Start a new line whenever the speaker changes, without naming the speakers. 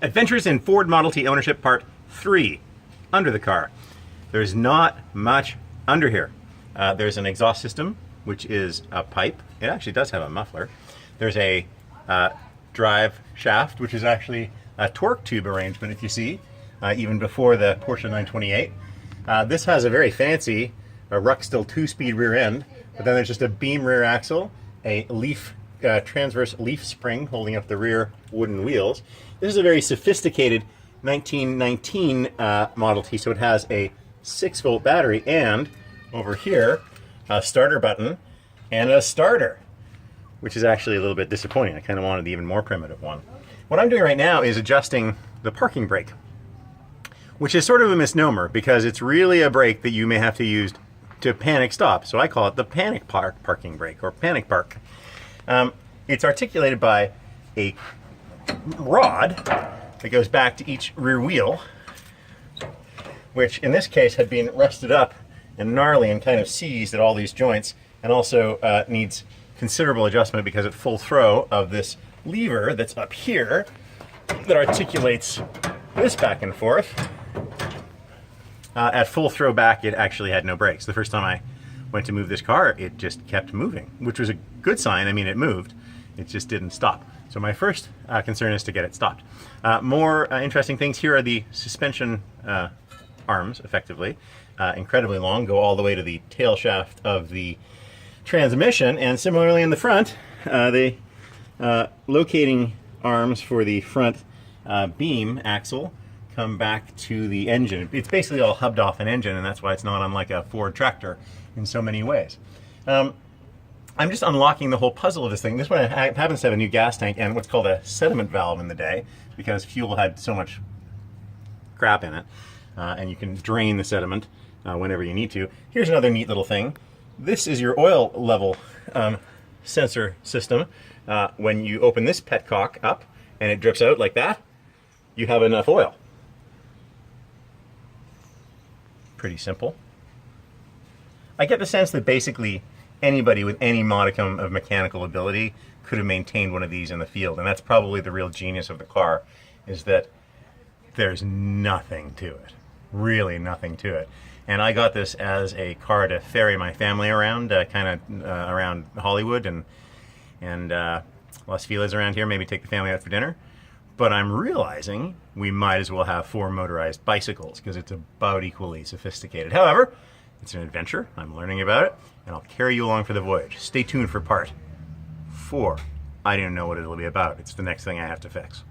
Adventures in Ford Model T Ownership Part 3, under the car. There's not much under here. There's an exhaust system, which is a pipe. It actually does have a muffler. There's a drive shaft, which is actually a torque tube arrangement, if you see, even before the Porsche 928. This has a very fancy Ruckstill 2-speed rear end, but then there's just a beam rear axle, a leaf transverse leaf spring holding up the rear wooden wheels. This is a very sophisticated 1919 Model T, so it has a 6-volt battery and over here a starter button and a starter, which is actually a little bit disappointing. I kind of wanted the even more primitive one. What I'm doing right now is adjusting the parking brake, which is sort of a misnomer because it's really a brake that you may have to use to panic stop. So I call it the panic parking brake, or panic park. It's articulated by a rod that goes back to each rear wheel, which in this case had been rusted up and gnarly and kind of seized at all these joints, and also needs considerable adjustment because at full throw of this lever that's up here that articulates this back and forth. At full throw back, it actually had no brakes. The first time I went to move this car, it just kept moving, which was a good sign. I mean, it moved. It just didn't stop. So my first concern is to get it stopped. More interesting things, here are the suspension arms, effectively. Incredibly long, go all the way to the tail shaft of the transmission, and similarly in the front, the locating arms for the front beam axle come back to the engine. It's basically all hubbed off an engine, and that's why it's not unlike a Ford tractor in so many ways. I'm just unlocking the whole puzzle of this thing. This one happens to have a new gas tank and what's called a sediment valve in the day, because fuel had so much crap in it, and you can drain the sediment whenever you need to. Here's another neat little thing. This is your oil level sensor system. When you open this petcock up and it drips out like that, you have enough oil. Pretty simple. I get the sense that basically anybody with any modicum of mechanical ability could have maintained one of these in the field, and that's probably the real genius of the car, is that there's nothing to it. Really nothing to it. And I got this as a car to ferry my family around, around Hollywood and Los Feliz around here, maybe take the family out for dinner. But I'm realizing we might as well have 4 motorized bicycles, because it's about equally sophisticated. However, it's an adventure. I'm learning about it, and I'll carry you along for the voyage. Stay tuned for part 4. I don't know what it'll be about. It's the next thing I have to fix.